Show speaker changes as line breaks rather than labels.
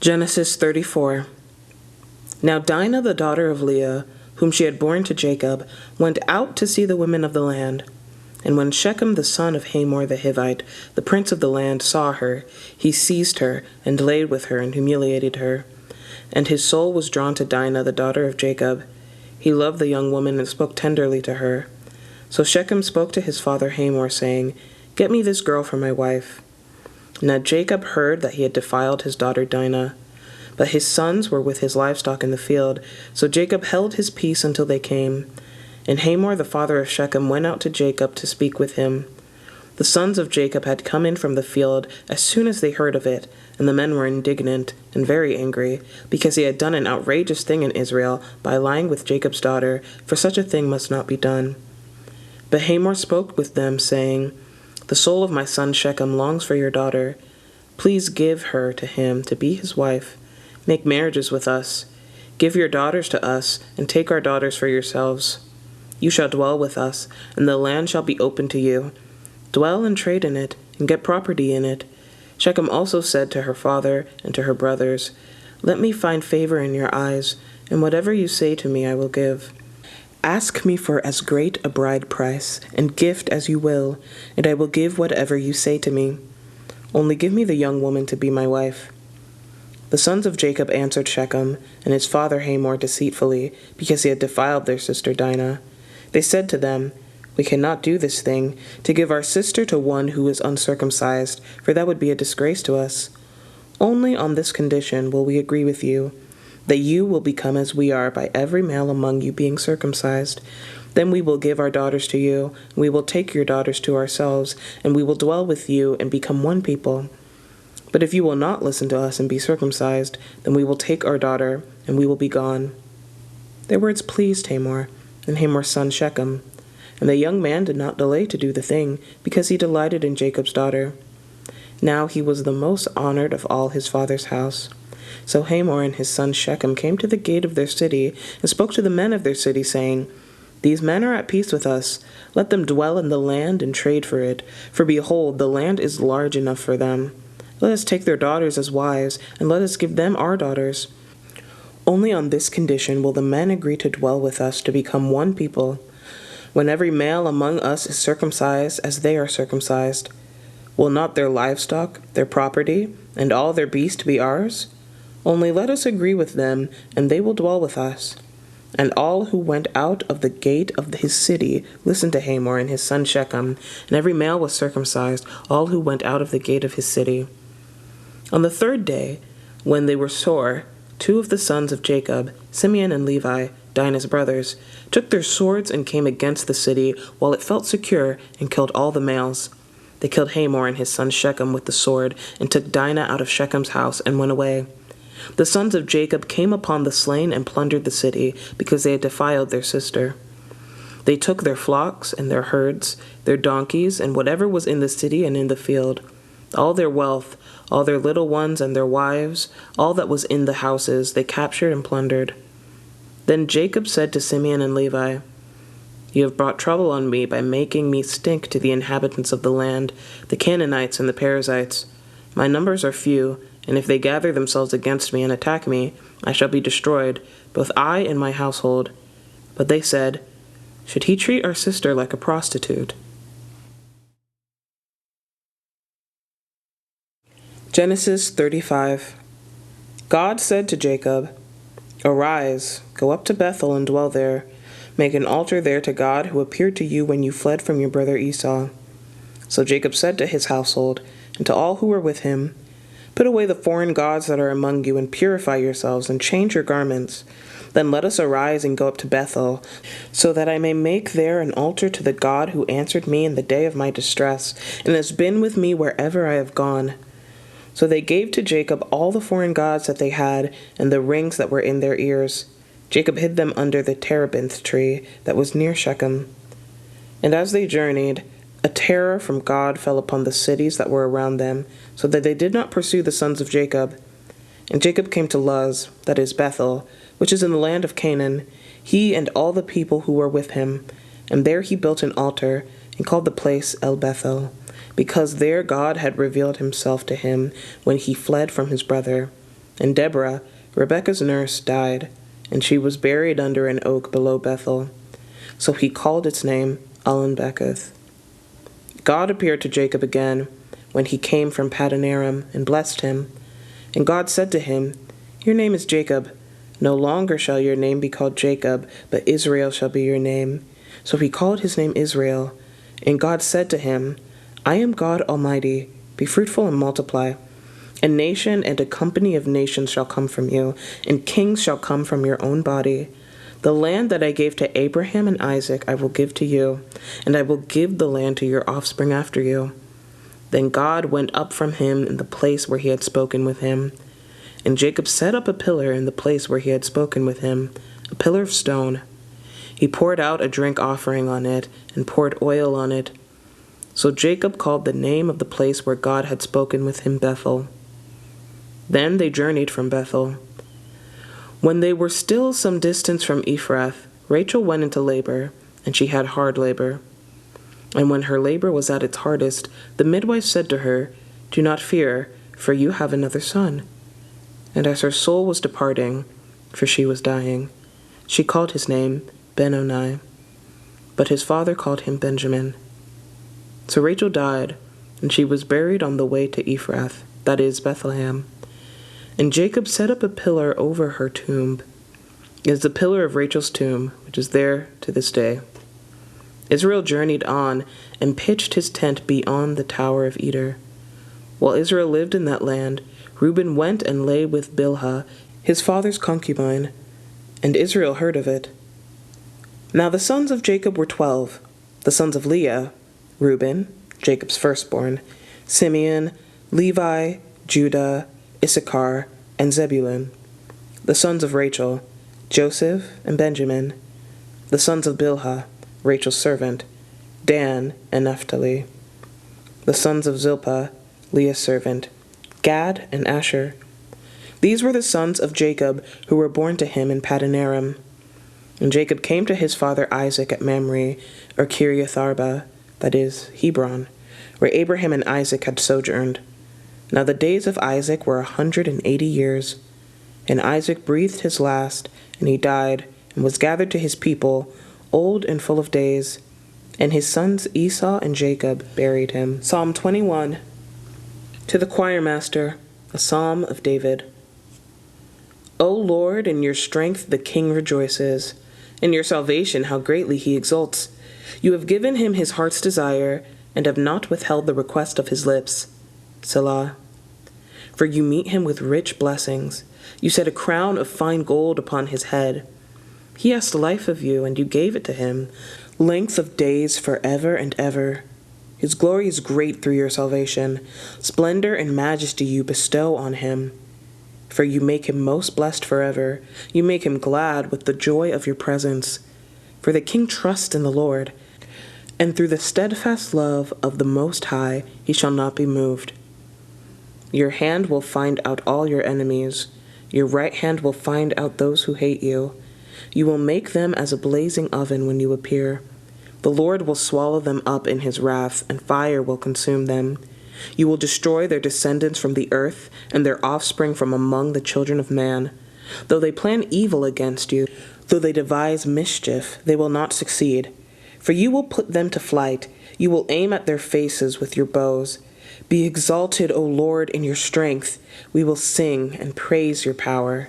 Genesis 34. Now Dinah, the daughter of Leah, whom she had borne to Jacob, went out to see the women of the land. And when Shechem the son of Hamor the Hivite, the prince of the land, saw her, he seized her, and laid with her, and humiliated her. And his soul was drawn to Dinah, the daughter of Jacob. He loved the young woman, and spoke tenderly to her. So Shechem spoke to his father Hamor, saying, Get me this girl for my wife. Now Jacob heard that he had defiled his daughter Dinah. But his sons were with his livestock in the field, so Jacob held his peace until they came. And Hamor the father of Shechem went out to Jacob to speak with him. The sons of Jacob had come in from the field as soon as they heard of it, and the men were indignant and very angry, because he had done an outrageous thing in Israel by lying with Jacob's daughter, for such a thing must not be done. But Hamor spoke with them, saying, The soul of my son Shechem longs for your daughter. Please give her to him to be his wife. Make marriages with us. Give your daughters to us, and take our daughters for yourselves. You shall dwell with us, and the land shall be open to you. Dwell and trade in it, and get property in it. Shechem also said to her father and to her brothers, Let me find favor in your eyes, and whatever you say to me I will give. Ask me for as great a bride price and gift as you will, and I will give whatever you say to me. Only give me the young woman to be my wife. The sons of Jacob answered Shechem and his father Hamor deceitfully, because he had defiled their sister Dinah. They said to them, We cannot do this thing, to give our sister to one who is uncircumcised, for that would be a disgrace to us. Only on this condition will we agree with you, that you will become as we are by every male among you being circumcised. Then we will give our daughters to you, and we will take your daughters to ourselves, and we will dwell with you and become one people. But if you will not listen to us and be circumcised, then we will take our daughter, and we will be gone. Their words pleased Hamor, and Hamor's son Shechem. And the young man did not delay to do the thing, because he delighted in Jacob's daughter. Now he was the most honored of all his father's house. So Hamor and his son Shechem came to the gate of their city, and spoke to the men of their city, saying, These men are at peace with us. Let them dwell in the land and trade for it. For behold, the land is large enough for them. Let us take their daughters as wives, and let us give them our daughters. Only on this condition will the men agree to dwell with us to become one people, when every male among us is circumcised as they are circumcised. Will not their livestock, their property, and all their beasts be ours? Only let us agree with them, and they will dwell with us. And all who went out of the gate of his city listened to Hamor and his son Shechem, and every male was circumcised, all who went out of the gate of his city. On the third day, when they were sore, two of the sons of Jacob, Simeon and Levi, Dinah's brothers, took their swords and came against the city while it felt secure, and killed all the males. They killed Hamor and his son Shechem with the sword, and took Dinah out of Shechem's house and went away. The sons of Jacob came upon the slain and plundered the city, because they had defiled their sister. They took their flocks and their herds, their donkeys, and whatever was in the city and in the field, all their wealth, all their little ones and their wives, all that was in the houses, they captured and plundered. Then Jacob said to Simeon and Levi, You have brought trouble on me by making me stink to the inhabitants of the land, the Canaanites and the Perizzites. My numbers are few, and if they gather themselves against me and attack me, I shall be destroyed, both I and my household. But they said, Should he treat our sister like a prostitute? Genesis 35. God said to Jacob, Arise, go up to Bethel and dwell there. Make an altar there to God who appeared to you when you fled from your brother Esau. So Jacob said to his household and to all who were with him, Put away the foreign gods that are among you, and purify yourselves, and change your garments. Then let us arise and go up to Bethel, so that I may make there an altar to the God who answered me in the day of my distress, and has been with me wherever I have gone. So they gave to Jacob all the foreign gods that they had, and the rings that were in their ears. Jacob hid them under the terebinth tree that was near Shechem. And as they journeyed, a terror from God fell upon the cities that were around them, so that they did not pursue the sons of Jacob. And Jacob came to Luz, that is Bethel, which is in the land of Canaan, he and all the people who were with him. And there he built an altar, and called the place El Bethel, because there God had revealed himself to him when he fled from his brother. And Deborah, Rebekah's nurse, died, and she was buried under an oak below Bethel. So he called its name Allon-Bachuth. God appeared to Jacob again when he came from Paddan Aram and blessed him. And God said to him, "Your name is Jacob. No longer shall your name be called Jacob, but Israel shall be your name." So he called his name Israel. And God said to him, "I am God Almighty. Be fruitful and multiply. A nation and a company of nations shall come from you, and kings shall come from your own body. The land that I gave to Abraham and Isaac I will give to you, and I will give the land to your offspring after you." Then God went up from him in the place where he had spoken with him. And Jacob set up a pillar in the place where he had spoken with him, a pillar of stone. He poured out a drink offering on it, and poured oil on it. So Jacob called the name of the place where God had spoken with him Bethel. Then they journeyed from Bethel. When they were still some distance from Ephrath, Rachel went into labor, and she had hard labor. And when her labor was at its hardest, the midwife said to her, "Do not fear, for you have another son." And as her soul was departing, for she was dying, she called his name Ben-Oni, but his father called him Benjamin. So Rachel died, and she was buried on the way to Ephrath, that is, Bethlehem. And Jacob set up a pillar over her tomb. It is the pillar of Rachel's tomb, which is there to this day. Israel journeyed on and pitched his tent beyond the Tower of Eder. While Israel lived in that land, Reuben went and lay with Bilhah, his father's concubine, and Israel heard of it. Now the sons of Jacob were 12, the sons of Leah, Reuben, Jacob's firstborn, Simeon, Levi, Judah, Issachar, and Zebulun. The sons of Rachel, Joseph and Benjamin. The sons of Bilhah, Rachel's servant, Dan and Naphtali. The sons of Zilpah, Leah's servant, Gad and Asher. These were the sons of Jacob who were born to him in Paddan Aram. And Jacob came to his father Isaac at Mamre, or Kiriath-arba, that is, Hebron, where Abraham and Isaac had sojourned. Now the days of Isaac were 180 years. And Isaac breathed his last, and he died, and was gathered to his people, old and full of days. And his sons Esau and Jacob buried him. Psalm 21. To the choirmaster, a psalm of David. O Lord, in your strength the king rejoices. In your salvation how greatly he exults. You have given him his heart's desire, and have not withheld the request of his lips. Selah. For you meet him with rich blessings. You set a crown of fine gold upon his head. He asked life of you, and you gave it to him, length of days forever and ever. His glory is great through your salvation. Splendor and majesty you bestow on him. For you make him most blessed forever. You make him glad with the joy of your presence. For the king trusts in the Lord, and through the steadfast love of the Most High he shall not be moved. Your hand will find out all your enemies. Your right hand will find out those who hate you. You will make them as a blazing oven when you appear. The Lord will swallow them up in his wrath, and fire will consume them. You will destroy their descendants from the earth, and their offspring from among the children of man. Though they plan evil against you, though they devise mischief, they will not succeed. For you will put them to flight. You will aim at their faces with your bows. Be exalted, O Lord, in your strength. We will sing and praise your power.